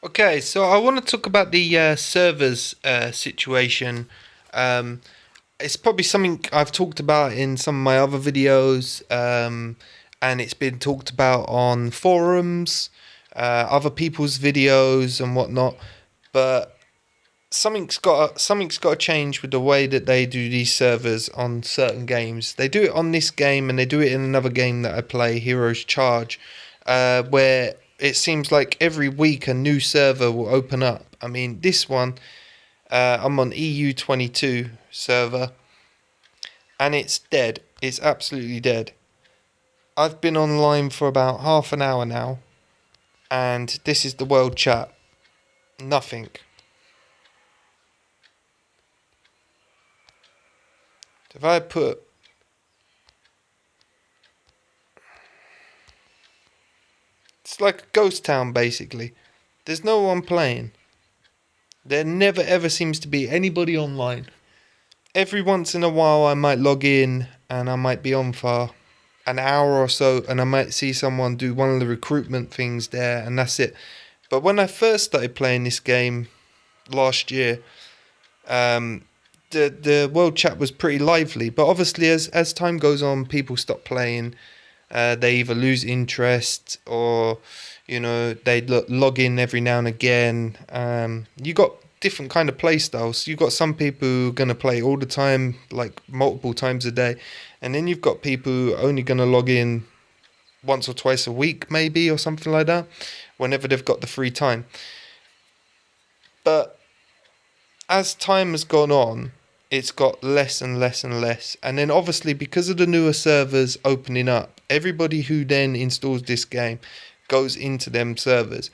Okay, so I want to talk about the servers situation. Um, it's probably something I've talked about in some of my other videos, and it's been talked about on forums, other people's videos, and whatnot. But something's got to change with the way that they do these servers on certain games. They do it on this game, and they do it in another game that I play, Heroes Charge, where it seems like every week a new server will open up. I mean, this one, I'm on EU22 server, and it's dead. It's absolutely dead. I've been online for about half an hour now, and this is the world chat. Nothing. If I put It's like a ghost town, basically. There's no one playing. There never ever seems to be anybody online. Every once in a while, I might log in and I might be on for an hour or so, and I might see someone do one of the recruitment things there, and that's it. But when I first started playing this game last year, um, the world chat was pretty lively. But obviously, as time goes on, people stop playing. They either lose interest or, they log in every now and again. You got different kind of play styles. You got some people who are gonna play all the time, like multiple times a day, and then you've got people who are only gonna log in once or twice a week, maybe, or something like that, whenever they've got the free time. But as time has gone on, it's got less and less and less. And then obviously because of the newer servers opening up, everybody who then installs this game goes into them servers.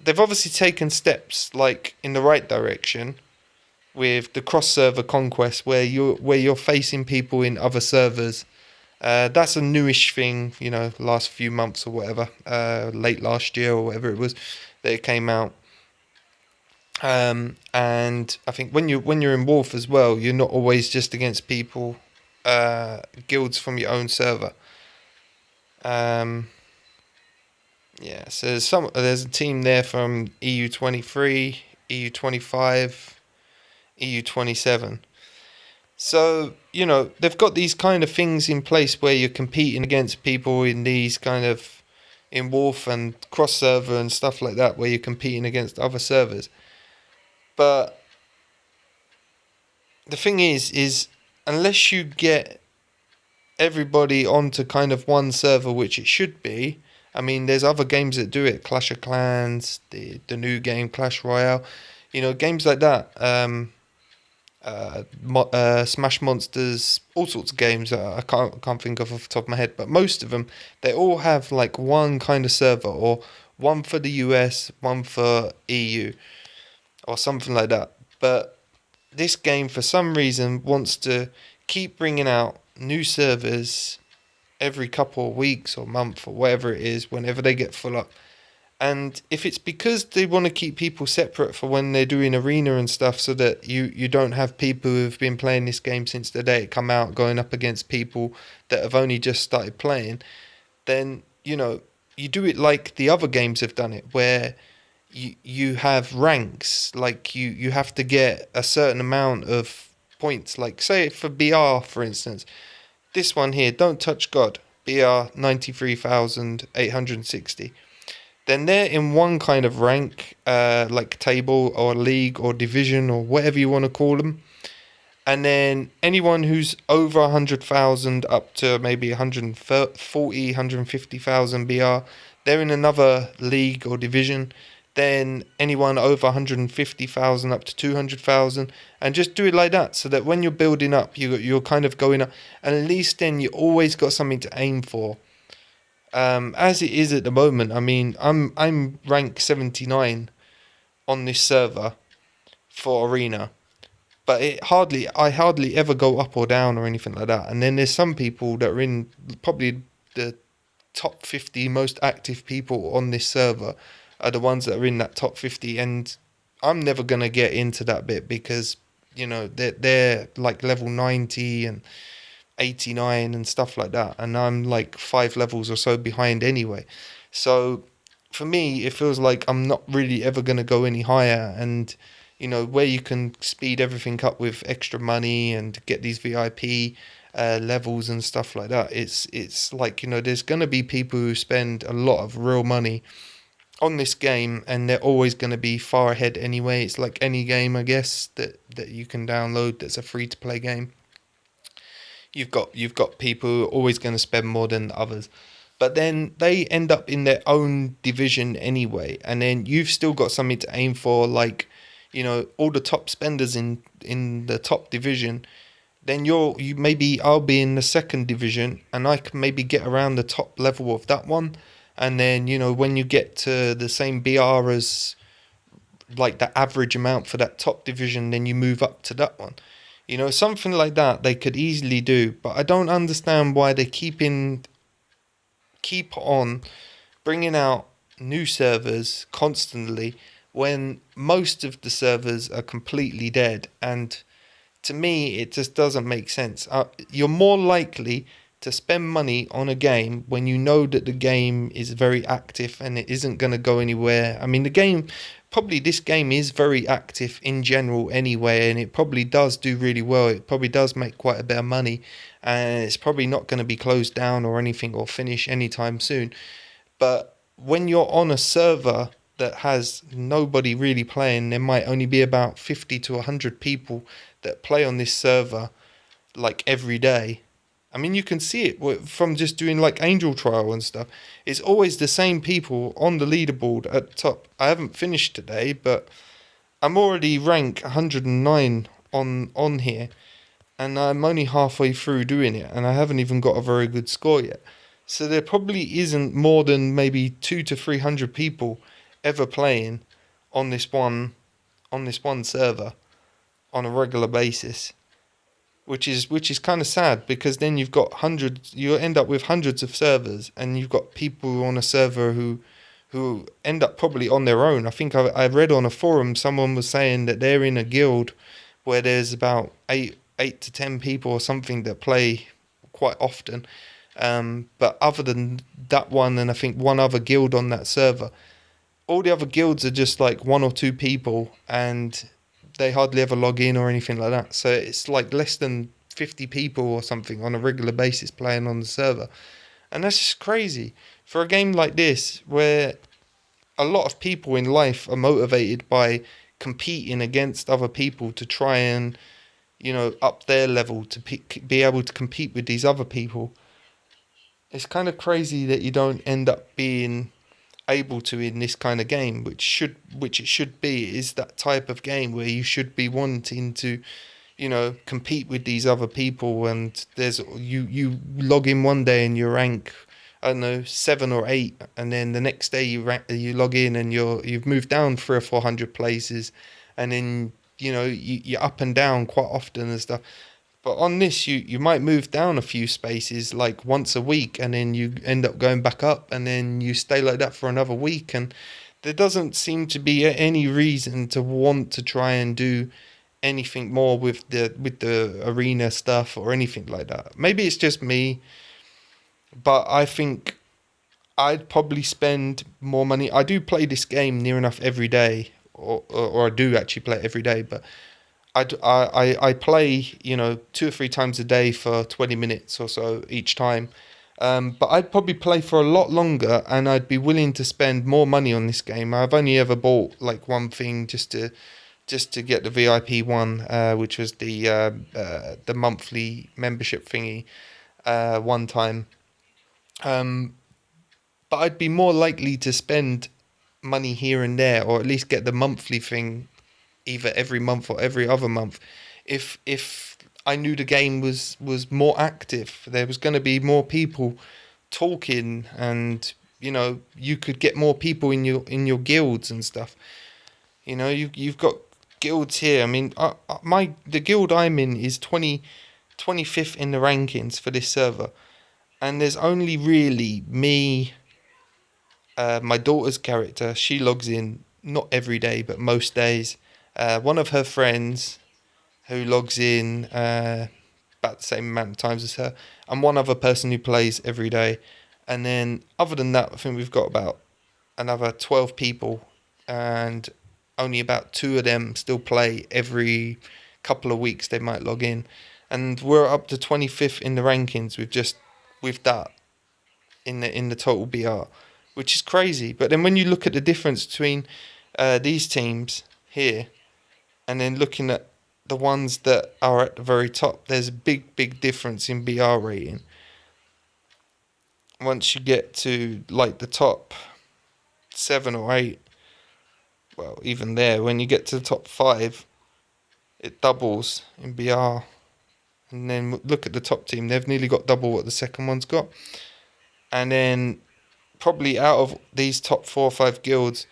They've obviously taken steps like in the right direction with the cross server conquest where you're facing people in other servers. That's a newish thing, last few months or whatever, late last year or whatever it was that it came out. And I think when you're in Wolf as well, you're not always just against people, guilds from your own server. Um, yeah, so there's a team there from EU23, EU25, EU27. So they've got these kind of things in place where you're competing against people in these kind of in Wolf and cross server and stuff like that, where you're competing against other servers. But the thing is unless you get everybody onto kind of one server, which it should be. I mean, there's other games that do it. Clash of Clans, the new game Clash Royale, games like that. Smash Monsters, all sorts of games that I can't think of off the top of my head. But most of them, they all have like one kind of server, or one for the US, one for EU, or something like that. But this game, for some reason, wants to keep bringing out new servers every couple of weeks or month or whatever it is, whenever they get full up. And if it's because they want to keep people separate for when they're doing arena and stuff, so that you don't have people who've been playing this game since the day it come out going up against people that have only just started playing, then you do it like the other games have done it, where you have ranks. Like you have to get a certain amount of points, like say for BR for instance, this one here, Don't Touch God, BR 93,860. Then they're in one kind of rank, like table or league or division or whatever you want to call them. And then anyone who's over 100,000 up to maybe 140, 150,000 BR, they're in another league or division. Then anyone over 150,000 up to 200,000, and just do it like that, so that when you're building up, you're kind of going up, and at least then you always got something to aim for. As it is at the moment, I mean, I'm rank 79 on this server for arena, but I hardly ever go up or down or anything like that. And then there's some people that are in probably the top 50 most active people on this server are the ones that are in that top 50, and I'm never going to get into that bit because they're like level 90 and 89 and stuff like that, and I'm like 5 levels or so behind anyway. So for me, it feels like I'm not really ever going to go any higher. And, where you can speed everything up with extra money and get these VIP levels and stuff like that, it's like, there's going to be people who spend a lot of real money on this game, and they're always going to be far ahead anyway. It's like any game, I guess, that you can download that's a free to play game. You've got people who are always going to spend more than the others, but then they end up in their own division anyway, and then you've still got something to aim for, like, all the top spenders in the top division. Then you maybe I'll be in the second division, and I can maybe get around the top level of that one, and then when you get to the same BR as like the average amount for that top division, then you move up to that one. Something like that they could easily do, but I don't understand why they keep on bringing out new servers constantly when most of the servers are completely dead. And to me, it just doesn't make sense. You're more likely to spend money on a game when you know that the game is very active and it isn't going to go anywhere. I mean, this game is very active in general anyway, and it probably does do really well. It probably does make quite a bit of money, and it's probably not going to be closed down or anything or finish anytime soon. But when you're on a server that has nobody really playing, there might only be about 50 to 100 people that play on this server like every day. I mean, you can see it from just doing like Angel Trial and stuff. It's always the same people on the leaderboard at the top. I haven't finished today, but I'm already rank 109 on here, and I'm only halfway through doing it, and I haven't even got a very good score yet. So there probably isn't more than maybe 200 to 300 people ever playing on this one server on a regular basis, which is kind of sad, because then you end up with hundreds of servers, and you've got people on a server who end up probably on their own. I think I read on a forum someone was saying that they're in a guild where there's about eight to 10 people or something that play quite often. But other than that one, and I think one other guild on that server, all the other guilds are just like one or two people, and they hardly ever log in or anything like that. So it's like less than 50 people or something on a regular basis playing on the server. And that's just crazy for a game like this, where a lot of people in life are motivated by competing against other people to try and, up their level to be able to compete with these other people. It's kind of crazy that you don't end up being able to in this kind of game, which it should be, is that type of game where you should be wanting to, compete with these other people. And there's you log in one day and you rank, I don't know, 7 or 8, and then the next day you log in and you've moved down 300 or 400 places, and then you're up and down quite often and stuff. But on this, you might move down a few spaces like once a week, and then you end up going back up, and then you stay like that for another week. And there doesn't seem to be any reason to want to try and do anything more with the arena stuff or anything like that. Maybe it's just me, but I think I'd probably spend more money. I do play this game near enough every day, or I do actually play it every day, but I play, 2 or 3 times a day for 20 minutes or so each time. But I'd probably play for a lot longer, and I'd be willing to spend more money on this game. I've only ever bought like one thing just to get the VIP one, which was the monthly membership thingy, one time. But I'd be more likely to spend money here and there, or at least get the monthly thing either every month or every other month, if I knew the game was more active. There was going to be more people talking, and you could get more people in your guilds and stuff. You've got guilds here. I mean, the guild I'm in is 25th in the rankings for this server, and there's only really me, my daughter's character. She logs in not every day, but most days. One of her friends who logs in about the same amount of times as her, and one other person who plays every day. And then other than that, I think we've got about another 12 people, and only about 2 of them still play. Every couple of weeks they might log in, and we're up to 25th in the rankings with that in the total BR, which is crazy. But then when you look at the difference between these teams here, and then looking at the ones that are at the very top, there's a big difference in BR rating. Once you get to like the top 7 or 8, well, even there, when you get to the top 5, it doubles in BR. And then look at the top team, they've nearly got double what the second one's got. And then probably out of these top 4 or 5 guilds,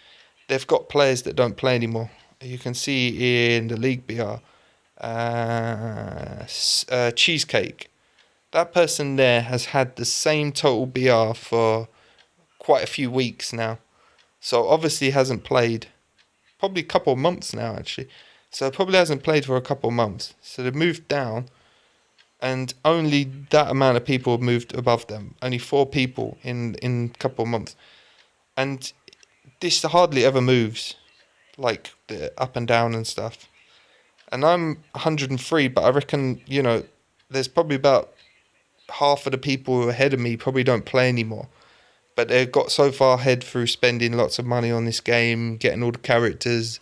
they've got players that don't play anymore. You can see in the League BR, Cheesecake. That person there has had the same total BR for quite a few weeks now. So obviously hasn't played, probably a couple of months now actually. So probably hasn't played for a couple of months. So they've moved down, and only that amount of people have moved above them. Only 4 people in a couple of months. And this hardly ever moves, like the up and down and stuff. And I'm 103, but I reckon, there's probably about half of the people who are ahead of me probably don't play anymore. But they've got so far ahead through spending lots of money on this game, getting all the characters,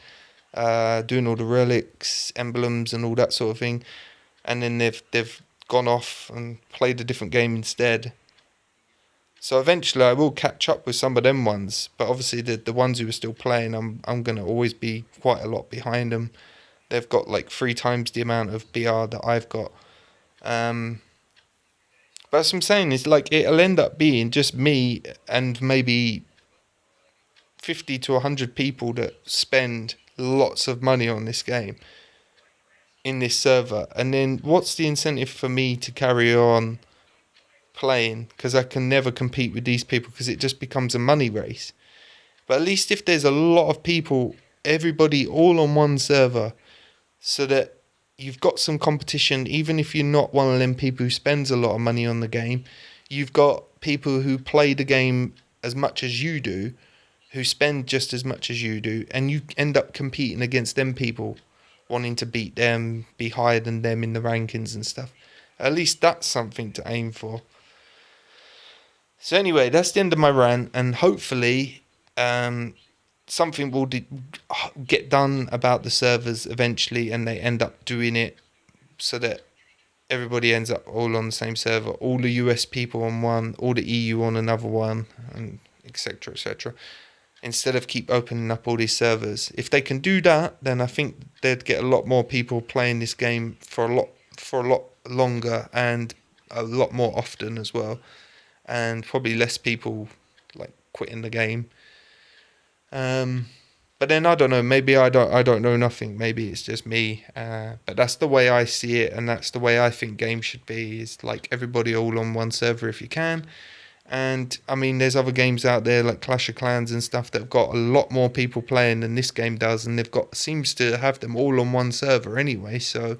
doing all the relics, emblems, and all that sort of thing. And then they've gone off and played a different game instead. So eventually I will catch up with some of them ones, but obviously the ones who are still playing, I'm gonna always be quite a lot behind them. They've got like 3 times the amount of BR that I've got. But as I'm saying, is like it'll end up being just me and maybe 50 to 100 people that spend lots of money on this game in this server. And then what's the incentive for me to carry on playing? Because I can never compete with these people, because it just becomes a money race. But at least if there's a lot of people, everybody all on one server, so that you've got some competition, even if you're not one of them people who spends a lot of money on the game, you've got people who play the game as much as you do, who spend just as much as you do, and you end up competing against them people, wanting to beat them, be higher than them in the rankings and stuff. At least that's something to aim for. So anyway, that's the end of my rant, and hopefully something will get done about the servers eventually, and they end up doing it so that everybody ends up all on the same server, all the US people on one, all the EU on another one, and etc. etc. Instead of keep opening up all these servers. If they can do that, then I think they'd get a lot more people playing this game for a lot longer and a lot more often as well, and probably less people like quitting the game. But then I don't know. Maybe I don't know nothing. Maybe it's just me. But that's the way I see it, and that's the way I think games should be. Is like everybody all on one server if you can. And I mean, there's other games out there like Clash of Clans and stuff that have got a lot more people playing than this game does, and they've got seems to have them all on one server anyway. So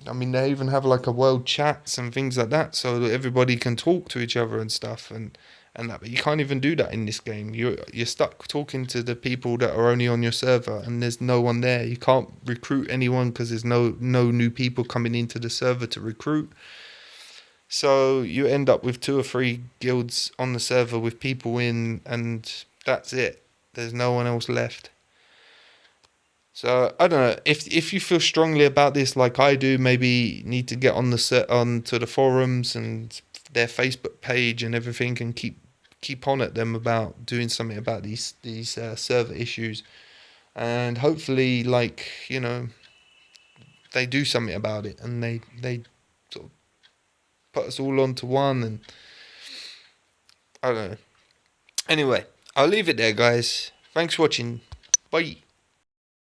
I mean, they even have like a world chats and things like that, so that everybody can talk to each other and stuff, and that. But you can't even do that in this game. You're stuck talking to the people that are only on your server, and there's no one there. You can't recruit anyone because there's no new people coming into the server to recruit. So you end up with 2 or 3 guilds on the server with people in, and that's it. There's no one else left. So I don't know, if you feel strongly about this like I do, maybe need to get on onto the forums and their Facebook page and everything, and keep on at them about doing something about these server issues, and hopefully they do something about it, and they sort of put us all onto one, and I don't know. Anyway, I'll leave it there, guys. Thanks for watching. Bye.